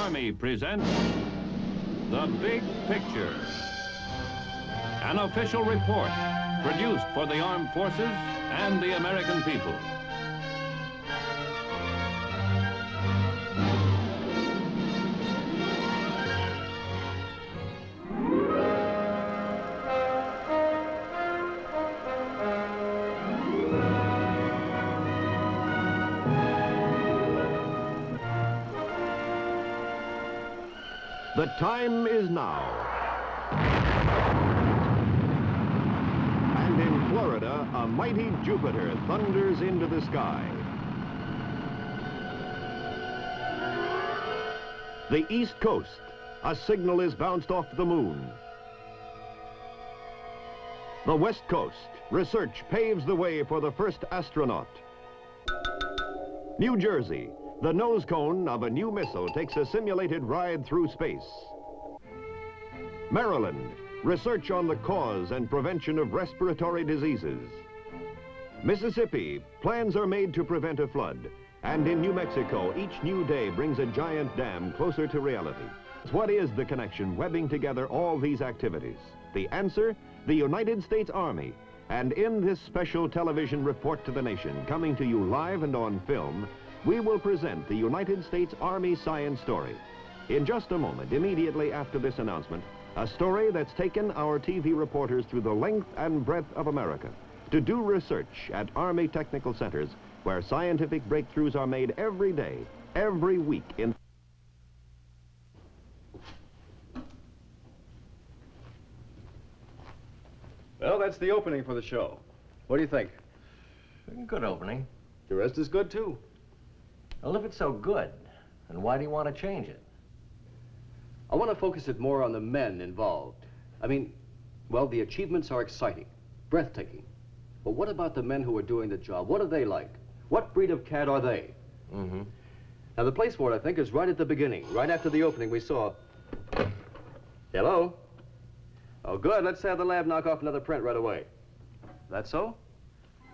Army presents The Big Picture, an official report produced for the armed forces and the American people. The time is now. And in Florida, a mighty Jupiter thunders into the sky. The East Coast, a signal is bounced off the moon. The West Coast, research paves the way for the first astronaut. New Jersey, the nose cone of a new missile takes a simulated ride through space. Maryland, research on the cause and prevention of respiratory diseases. Mississippi, plans are made to prevent a flood. And in New Mexico, each new day brings a giant dam closer to reality. What is the connection webbing together all these activities? The answer, the United States Army. And in this special television report to the nation, coming to you live and on film, we will present the United States Army science story. In just a moment, immediately after this announcement, a story that's taken our TV reporters through the length and breadth of America to do research at Army technical centers where scientific breakthroughs are made every day, every week in... Well, that's the opening for the show. What do you think? Good opening. The rest is good, too. Well, if it's so good, then why do you want to change it? I want to focus it more on the men involved. I mean, well, the achievements are exciting, breathtaking. But what about the men who are doing the job? What are they like? What breed of cat are they? Mm-hmm. Now, the place for it, I think, is right at the beginning. Right after the opening, we saw... Hello? Oh, good. Let's have the lab knock off another print right away. That so?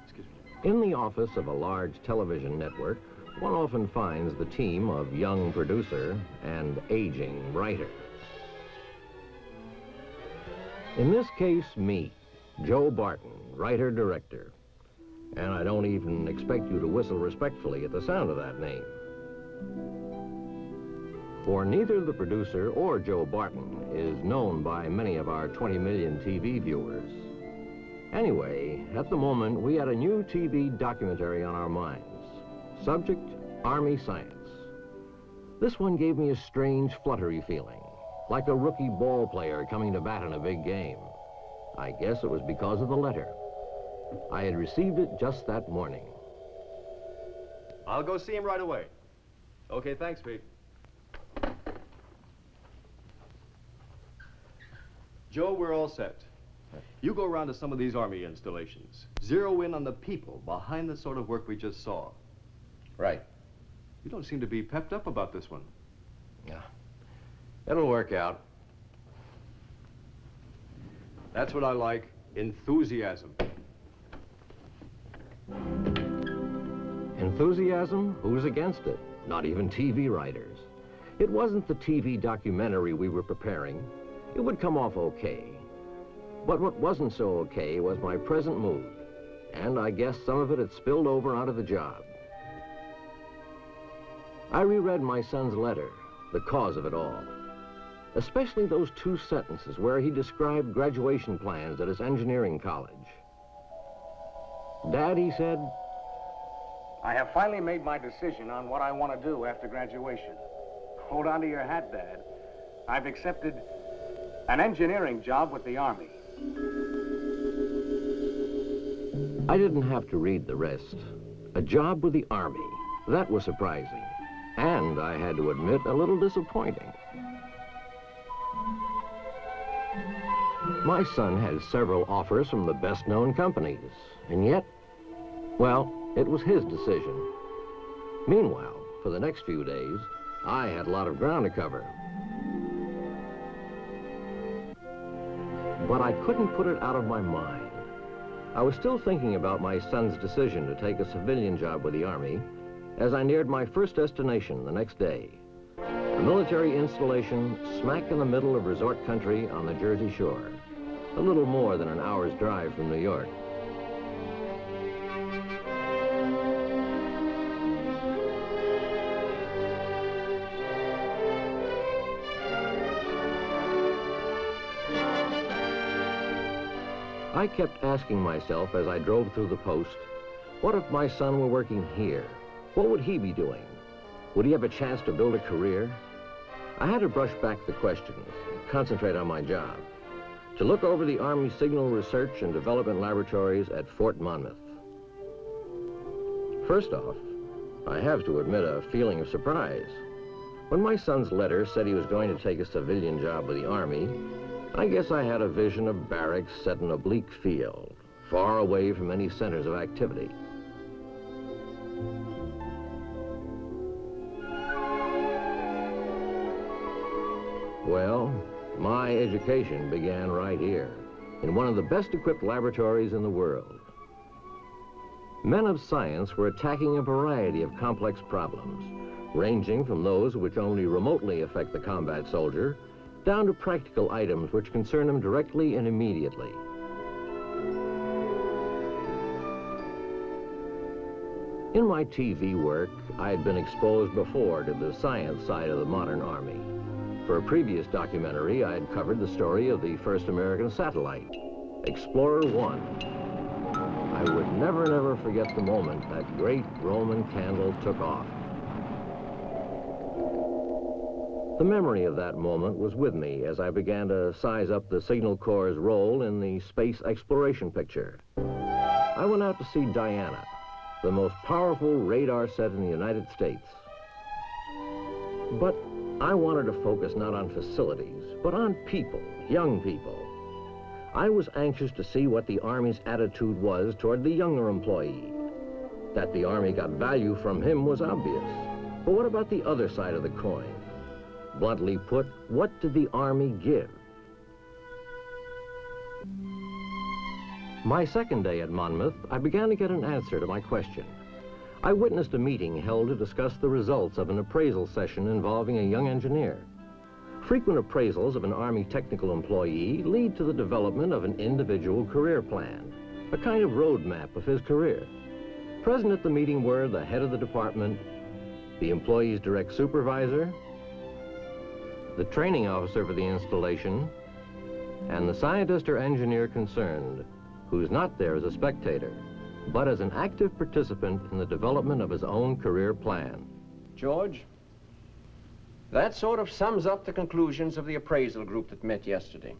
Excuse me. In the office of a large television network, one often finds the team of young producer and aging writer. In this case, me, Joe Barton, writer-director. And I don't even expect you to whistle respectfully at the sound of that name. For neither the producer or Joe Barton is known by many of our 20 million TV viewers. Anyway, at the moment, we had a new TV documentary on our minds. Subject, Army science. This one gave me a strange fluttery feeling, like a rookie ball player coming to bat in a big game. I guess it was because of the letter. I had received it just that morning. I'll go see him right away. Okay, thanks, Pete. Joe, we're all set. You go around to some of these Army installations. Zero in on the people behind the sort of work we just saw. Right. You don't seem to be pepped up about this one. Yeah. It'll work out. That's what I like. Enthusiasm. Enthusiasm? Who's against it? Not even TV writers. It wasn't the TV documentary we were preparing. It would come off okay. But what wasn't so okay was my present mood. And I guess some of it had spilled over onto the job. I reread my son's letter, the cause of it all. Especially those two sentences where he described graduation plans at his engineering college. Dad, he said, I have finally made my decision on what I want to do after graduation. Hold on to your hat, Dad. I've accepted an engineering job with the Army. I didn't have to read the rest. A job with the Army. That was surprising. And I had to admit, a little disappointing. My son had several offers from the best-known companies, and yet, well, it was his decision. Meanwhile, for the next few days, I had a lot of ground to cover. But I couldn't put it out of my mind. I was still thinking about my son's decision to take a civilian job with the Army as I neared my first destination the next day. A military installation smack in the middle of resort country on the Jersey Shore, a little more than an hour's drive from New York. I kept asking myself as I drove through the post, what if my son were working here? What would he be doing? Would he have a chance to build a career? I had to brush back the questions, concentrate on my job, to look over the Army Signal Research and Development Laboratories at Fort Monmouth. First off, I have to admit a feeling of surprise. When my son's letter said he was going to take a civilian job with the Army, I guess I had a vision of barracks set in a bleak field, far away from any centers of activity. Well, my education began right here, in one of the best equipped laboratories in the world. Men of science were attacking a variety of complex problems, ranging from those which only remotely affect the combat soldier, down to practical items which concern him directly and immediately. In my TV work, I had been exposed before to the science side of the modern Army. For a previous documentary, I had covered the story of the first American satellite, Explorer 1. I would never forget the moment that great Roman candle took off. The memory of that moment was with me as I began to size up the Signal Corps' role in the space exploration picture. I went out to see Diana, the most powerful radar set in the United States. But I wanted to focus not on facilities, but on people, young people. I was anxious to see what the Army's attitude was toward the younger employee. That the Army got value from him was obvious. But what about the other side of the coin? Bluntly put, what did the Army give? My second day at Monmouth, I began to get an answer to my question. I witnessed a meeting held to discuss the results of an appraisal session involving a young engineer. Frequent appraisals of an Army technical employee lead to the development of an individual career plan, a kind of roadmap of his career. Present at the meeting were the head of the department, the employee's direct supervisor, the training officer for the installation, and the scientist or engineer concerned, who's not there as a spectator, but as an active participant in the development of his own career plan. George, that sort of sums up the conclusions of the appraisal group that met yesterday.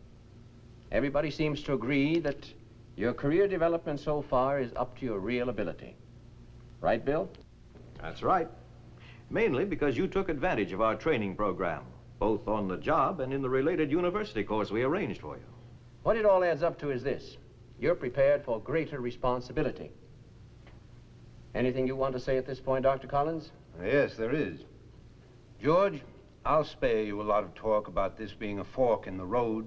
Everybody seems to agree that your career development so far is up to your real ability. Right, Bill? That's right. Mainly because you took advantage of our training program, both on the job and in the related university course we arranged for you. What it all adds up to is this. You're prepared for greater responsibility. Anything you want to say at this point, Dr. Collins? Yes, there is. George, I'll spare you a lot of talk about this being a fork in the road.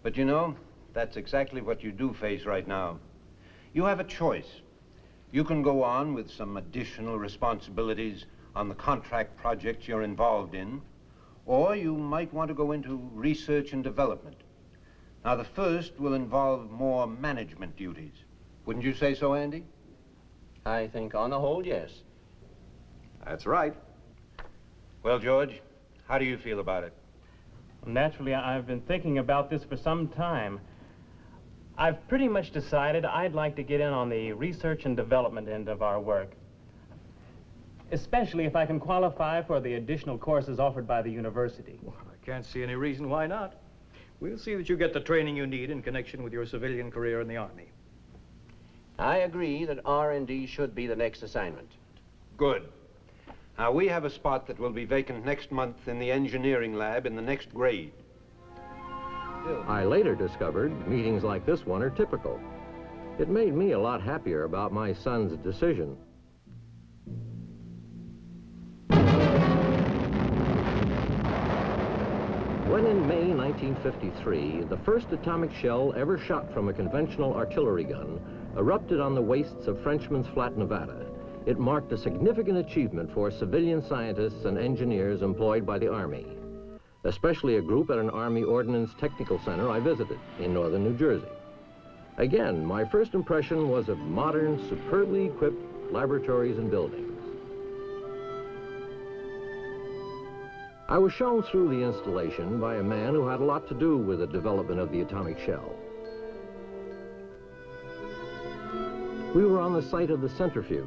But you know, that's exactly what you do face right now. You have a choice. You can go on with some additional responsibilities on the contract projects you're involved in, or you might want to go into research and development. Now, the first will involve more management duties. Wouldn't you say so, Andy? I think on the whole, yes. That's right. Well, George, how do you feel about it? Naturally, I've been thinking about this for some time. I've pretty much decided I'd like to get in on the research and development end of our work, especially if I can qualify for the additional courses offered by the university. Well, I can't see any reason why not. We'll see that you get the training you need in connection with your civilian career in the Army. I agree that R&D should be the next assignment. Good. Now, we have a spot that will be vacant next month in the engineering lab in the next grade. I later discovered meetings like this one are typical. It made me a lot happier about my son's decision. When in May 1953, the first atomic shell ever shot from a conventional artillery gun erupted on the wastes of Frenchman's Flat, Nevada, it marked a significant achievement for civilian scientists and engineers employed by the Army, especially a group at an Army Ordnance Technical Center I visited in northern New Jersey. Again, my first impression was of modern, superbly equipped laboratories and buildings. I was shown through the installation by a man who had a lot to do with the development of the atomic shell. We were on the site of the centrifuge,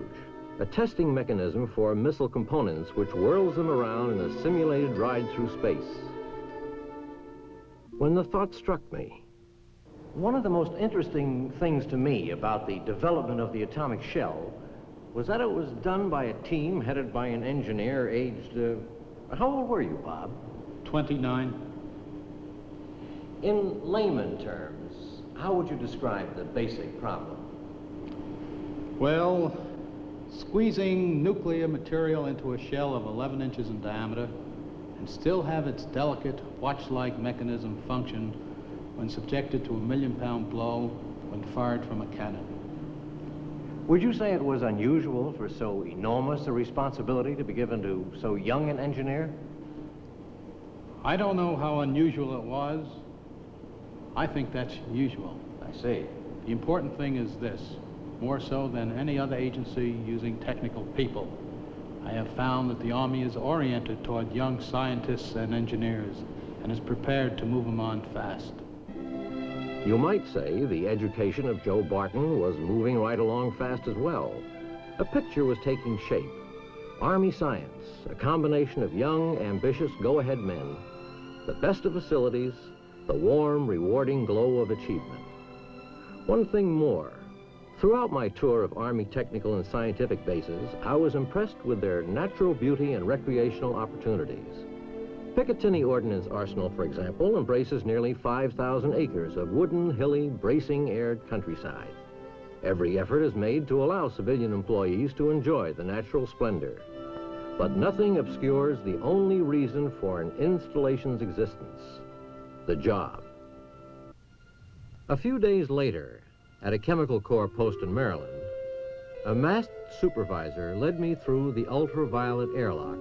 a testing mechanism for missile components which whirls them around in a simulated ride through space. When the thought struck me, one of the most interesting things to me about the development of the atomic shell was that it was done by a team headed by an engineer aged, how old were you, Bob? 29. In layman terms, how would you describe the basic problem? Well, squeezing nuclear material into a shell of 11 inches in diameter and still have its delicate watch-like mechanism function when subjected to a million-pound blow when fired from a cannon. Would you say it was unusual for so enormous a responsibility to be given to so young an engineer? I don't know how unusual it was. I think that's usual. I see. The important thing is this: more so than any other agency using technical people, I have found that the Army is oriented toward young scientists and engineers and is prepared to move them on fast. You might say the education of Joe Barton was moving right along fast as well. A picture was taking shape. Army science, a combination of young, ambitious, go-ahead men, the best of facilities, the warm, rewarding glow of achievement. One thing more. Throughout my tour of Army technical and scientific bases, I was impressed with their natural beauty and recreational opportunities. Picatinny Ordnance Arsenal, for example, embraces nearly 5,000 acres of wooden, hilly, bracing-aired countryside. Every effort is made to allow civilian employees to enjoy the natural splendor. But nothing obscures the only reason for an installation's existence: the job. A few days later, at a Chemical Corps post in Maryland, a masked supervisor led me through the ultraviolet airlock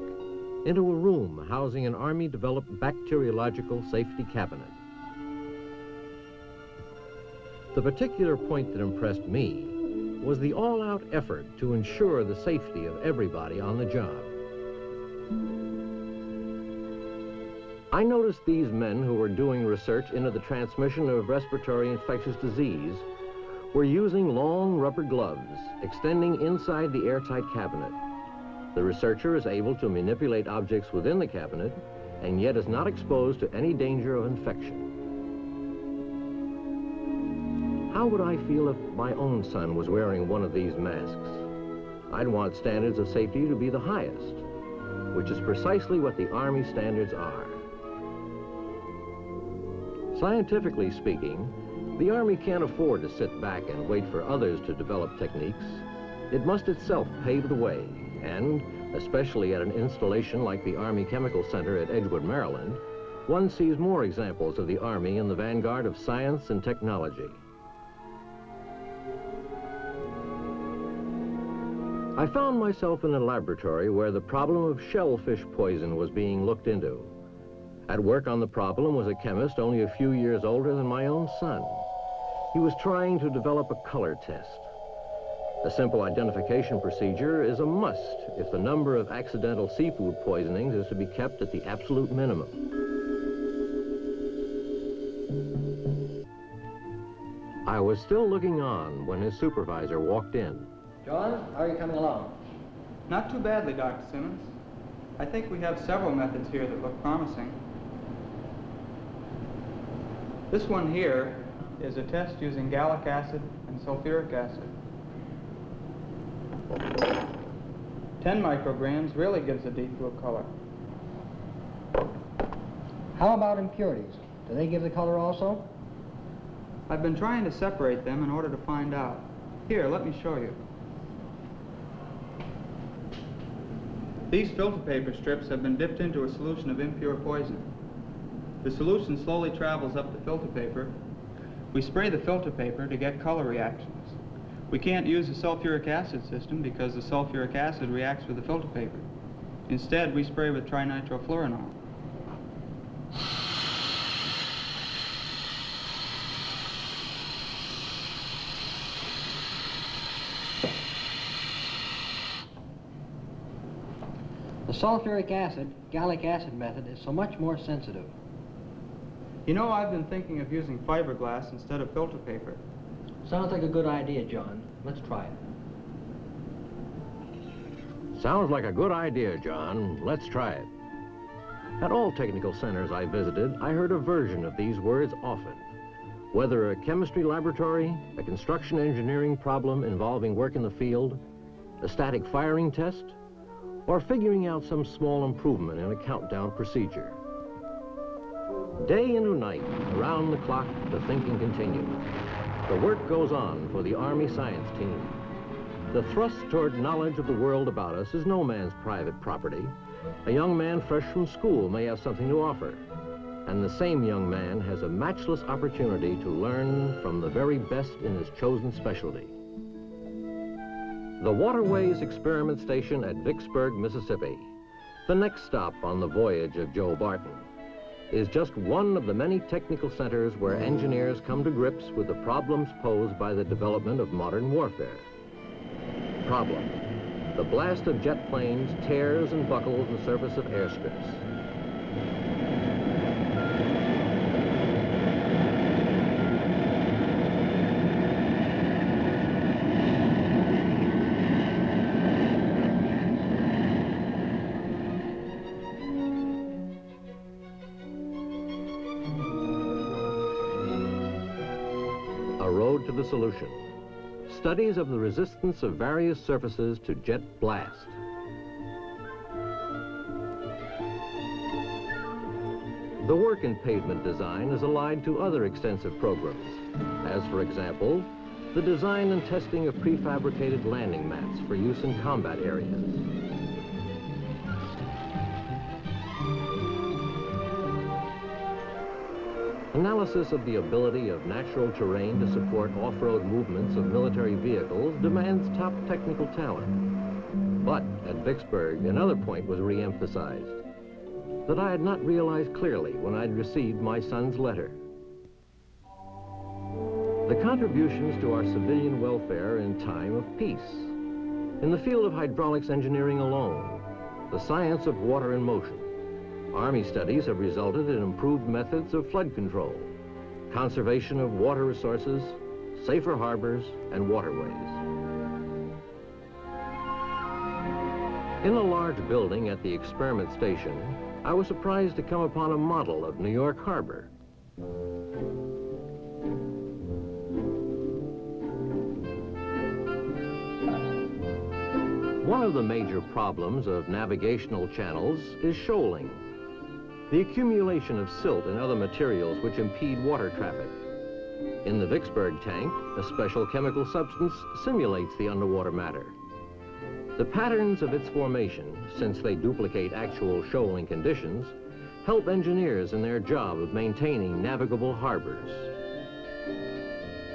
into a room housing an Army-developed bacteriological safety cabinet. The particular point that impressed me was the all-out effort to ensure the safety of everybody on the job. I noticed these men who were doing research into the transmission of respiratory infectious disease were using long rubber gloves extending inside the airtight cabinet. The researcher is able to manipulate objects within the cabinet and yet is not exposed to any danger of infection. How would I feel if my own son was wearing one of these masks? I'd want standards of safety to be the highest, which is precisely what the Army standards are. Scientifically speaking, the Army can't afford to sit back and wait for others to develop techniques. It must itself pave the way, and, especially at an installation like the Army Chemical Center at Edgewood, Maryland, one sees more examples of the Army in the vanguard of science and technology. I found myself in a laboratory where the problem of shellfish poison was being looked into. At work on the problem was a chemist only a few years older than my own son. He was trying to develop a color test. A simple identification procedure is a must if the number of accidental seafood poisonings is to be kept at the absolute minimum. I was still looking on when his supervisor walked in. John, how are you coming along? Not too badly, Dr. Simmons. I think we have several methods here that look promising. This one here is a test using gallic acid and sulfuric acid. 10 micrograms really gives a deep blue color. How about impurities? Do they give the color also? I've been trying to separate them in order to find out. Here, let me show you. These filter paper strips have been dipped into a solution of impure poison. The solution slowly travels up the filter paper. We spray the filter paper to get color reactions. We can't use the sulfuric acid system because the sulfuric acid reacts with the filter paper. Instead, we spray with trinitrofluoronorm. The sulfuric acid, gallic acid method is so much more sensitive. You know, I've been thinking of using fiberglass instead of filter paper. Sounds like a good idea, John. Let's try it. Sounds like a good idea, John. Let's try it. At all technical centers I visited, I heard a version of these words often. Whether a chemistry laboratory, a construction engineering problem involving work in the field, a static firing test, or figuring out some small improvement in a countdown procedure. Day into night, around the clock, the thinking continues. The work goes on for the Army science team. The thrust toward knowledge of the world about us is no man's private property. A young man fresh from school may have something to offer, and the same young man has a matchless opportunity to learn from the very best in his chosen specialty. The Waterways Experiment Station at Vicksburg, Mississippi, the next stop on the voyage of Joe Barton, is just one of the many technical centers where engineers come to grips with the problems posed by the development of modern warfare. Problem: the blast of jet planes tears and buckles the surface of airstrips. A road to the solution. Studies of the resistance of various surfaces to jet blast. The work in pavement design is allied to other extensive programs, as for example, the design and testing of prefabricated landing mats for use in combat areas. Analysis of the ability of natural terrain to support off-road movements of military vehicles demands top technical talent. But at Vicksburg, another point was re-emphasized that I had not realized clearly when I'd received my son's letter. The contributions to our civilian welfare in time of peace. In the field of hydraulics engineering alone, the science of water in motion, Army studies have resulted in improved methods of flood control, conservation of water resources, safer harbors, and waterways. In a large building at the experiment station, I was surprised to come upon a model of New York Harbor. One of the major problems of navigational channels is shoaling, the accumulation of silt and other materials which impede water traffic. In the Vicksburg tank, a special chemical substance simulates the underwater matter. The patterns of its formation, since they duplicate actual shoaling conditions, help engineers in their job of maintaining navigable harbors.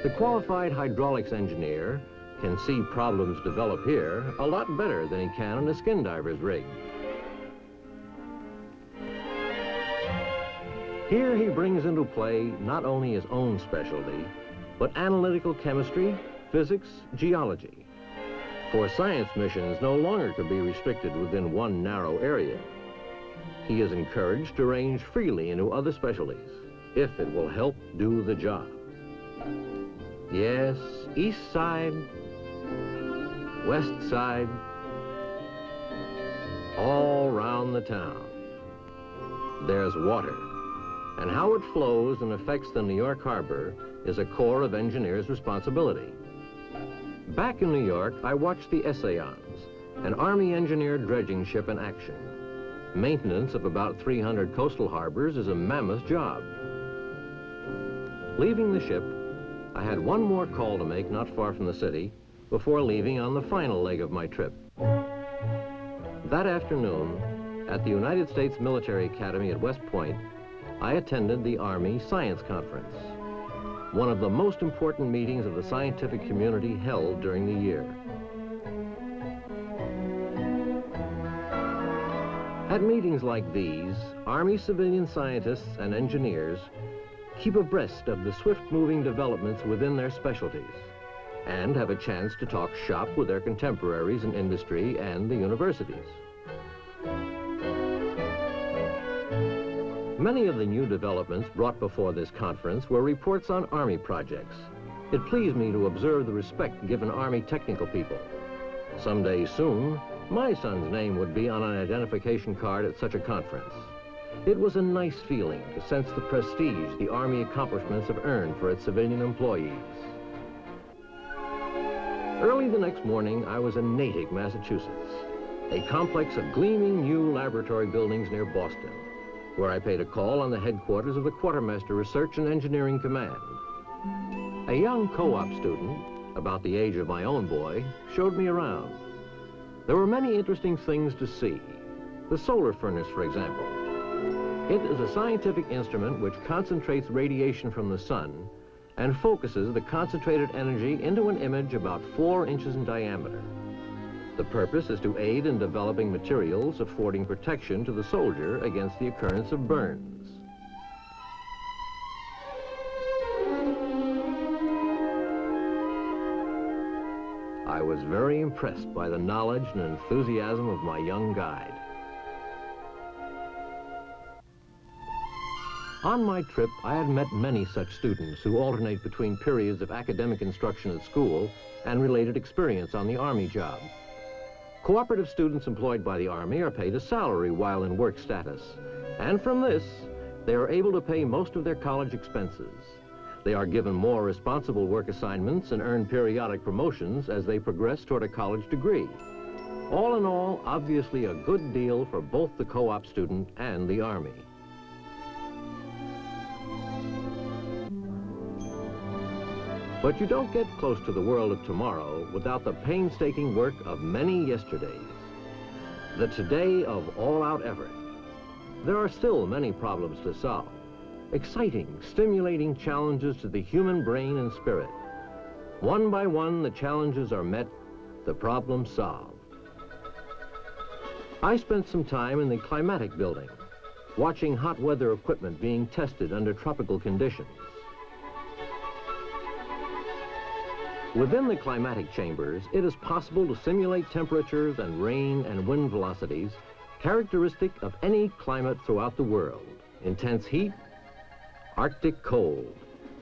The qualified hydraulics engineer can see problems develop here a lot better than he can in a skin diver's rig. Here he brings into play not only his own specialty, but analytical chemistry, physics, geology. For science missions no longer could be restricted within one narrow area. He is encouraged to range freely into other specialties, if it will help do the job. Yes, east side, west side, all round the town. There's water. And how it flows and affects the New York Harbor is a core of engineers' responsibility. Back in New York, I watched the Essayons, an Army engineer dredging ship in action. Maintenance of about 300 coastal harbors is a mammoth job. Leaving the ship, I had one more call to make not far from the city before leaving on the final leg of my trip. That afternoon, at the United States Military Academy at West Point, I attended the Army Science Conference. one of the most important meetings of the scientific community held during the year. At meetings like these, Army civilian scientists and engineers keep abreast of the swift-moving developments within their specialties and have a chance to talk shop with their contemporaries in industry and the universities. Many of the new developments brought before this conference were reports on Army projects. It pleased me to observe the respect given Army technical people. Someday soon, my son's name would be on an identification card at such a conference. It was a nice feeling to sense the prestige the Army accomplishments have earned for its civilian employees. Early the next morning, I was in Natick, Massachusetts, a complex of gleaming new laboratory buildings near Boston, where I paid a call on the headquarters of the Quartermaster Research and Engineering Command. A young co-op student, about the age of my own boy, showed me around. There were many interesting things to see. The solar furnace, for example. It is a scientific instrument which concentrates radiation from the sun and focuses the concentrated energy into an image about 4 inches in diameter. The purpose is to aid in developing materials affording protection to the soldier against the occurrence of burns. I was very impressed by the knowledge and enthusiasm of my young guide. On my trip, I had met many such students who alternate between periods of academic instruction at school and related experience on the Army job. Cooperative students employed by the Army are paid a salary while in work status, and from this, they are able to pay most of their college expenses. They are given more responsible work assignments and earn periodic promotions as they progress toward a college degree. All in all, obviously a good deal for both the co-op student and the Army. But you don't get close to the world of tomorrow without the painstaking work of many yesterdays. The today of all-out effort. There are still many problems to solve. Exciting, stimulating challenges to the human brain and spirit. One by one, the challenges are met, the problems solved. I spent some time in the climatic building, watching hot weather equipment being tested under tropical conditions. Within the climatic chambers, it is possible to simulate temperatures and rain and wind velocities characteristic of any climate throughout the world. Intense heat, Arctic cold,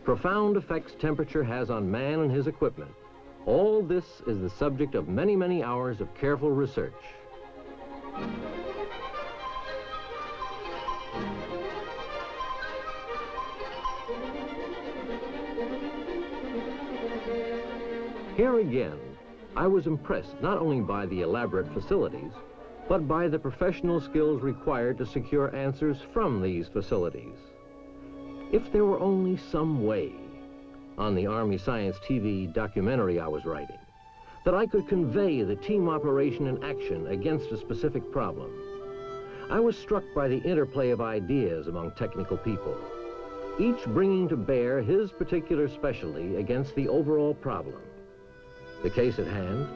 profound effects temperature has on man and his equipment. All this is the subject of many, many hours of careful research. Here again, I was impressed not only by the elaborate facilities, but by the professional skills required to secure answers from these facilities. If there were only some way, on the Army Science TV documentary I was writing, that I could convey the team operation in action against a specific problem. I was struck by the interplay of ideas among technical people, each bringing to bear his particular specialty against the overall problem. The case at hand,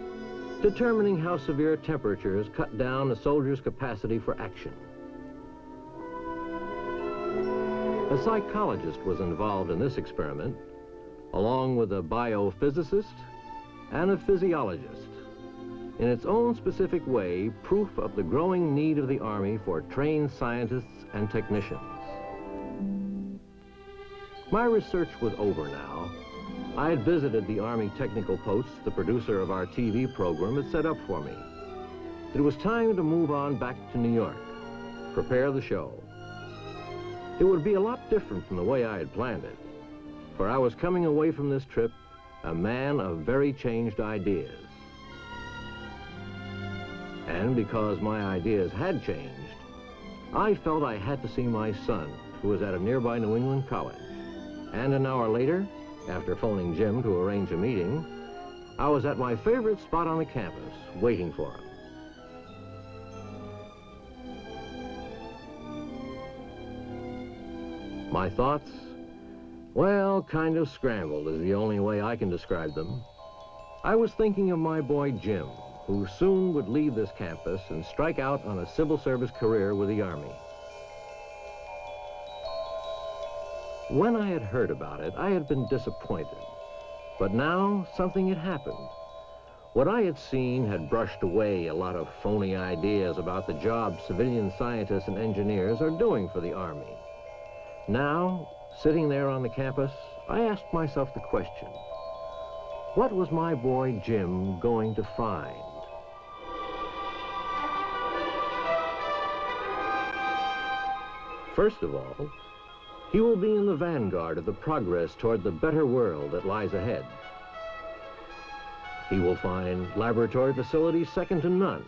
determining how severe temperatures cut down a soldier's capacity for action. A psychologist was involved in this experiment, along with a biophysicist and a physiologist. In its own specific way, proof of the growing need of the Army for trained scientists and technicians. My research was over now. I had visited the Army technical posts the producer of our TV program had set up for me. It was time to move on back to New York, prepare the show. It would be a lot different from the way I had planned it, for I was coming away from this trip a man of very changed ideas. And because my ideas had changed, I felt I had to see my son, who was at a nearby New England college. And an hour later, after phoning Jim to arrange a meeting, I was at my favorite spot on the campus, waiting for him. My thoughts Well, kind of scrambled is the only way I can describe them. I was thinking of my boy Jim, who soon would leave this campus and strike out on a civil service career with the Army. When I had heard about it, I had been disappointed. But now, something had happened. What I had seen had brushed away a lot of phony ideas about the job civilian scientists and engineers are doing for the Army. Now, sitting there on the campus, I asked myself the question, what was my boy Jim going to find? First of all, he will be in the vanguard of the progress toward the better world that lies ahead. He will find laboratory facilities second to none,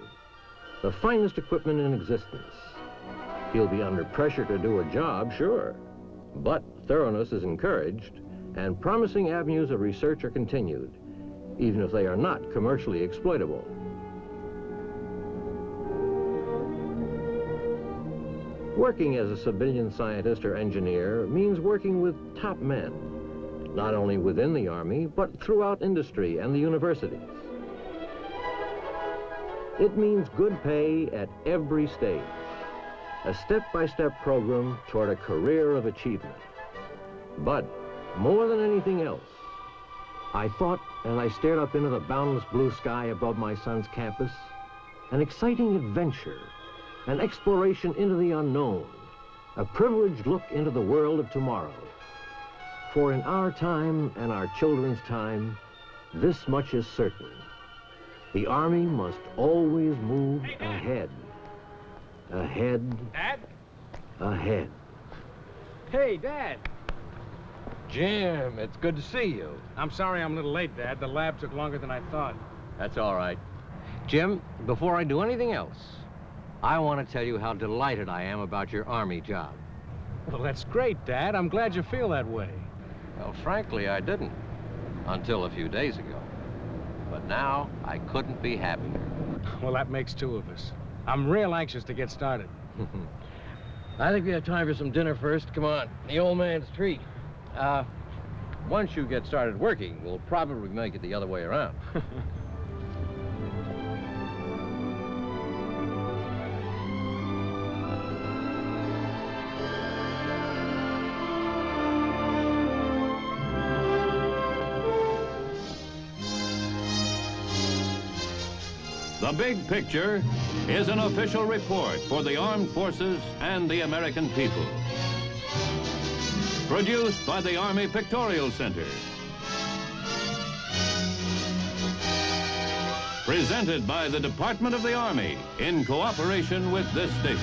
the finest equipment in existence. He'll be under pressure to do a job, sure, but thoroughness is encouraged, and promising avenues of research are continued, even if they are not commercially exploitable. Working as a civilian scientist or engineer means working with top men, not only within the Army, but throughout industry and the universities. It means good pay at every stage, a step-by-step program toward a career of achievement. But more than anything else, I thought, as I stared up into the boundless blue sky above my son's campus, an exciting adventure, an exploration into the unknown, a privileged look into the world of tomorrow. For in our time and our children's time, this much is certain. The Army must always move ahead. Ahead. Dad? Ahead. Hey, Dad. Jim, it's good to see you. I'm sorry I'm a little late, Dad. The lab took longer than I thought. That's all right. Jim, before I do anything else, I want to tell you how delighted I am about your Army job. Well, that's great, Dad. I'm glad you feel that way. Well, frankly, I didn't, until a few days ago. But now, I couldn't be happier. Well, that makes two of us. I'm real anxious to get started. I think we have time for some dinner first. Come on, the old man's treat. Once you get started working, we'll probably make it the other way around. The Big Picture is an official report for the armed forces and the American people. Produced by the Army Pictorial Center. Presented by the Department of the Army in cooperation with this station.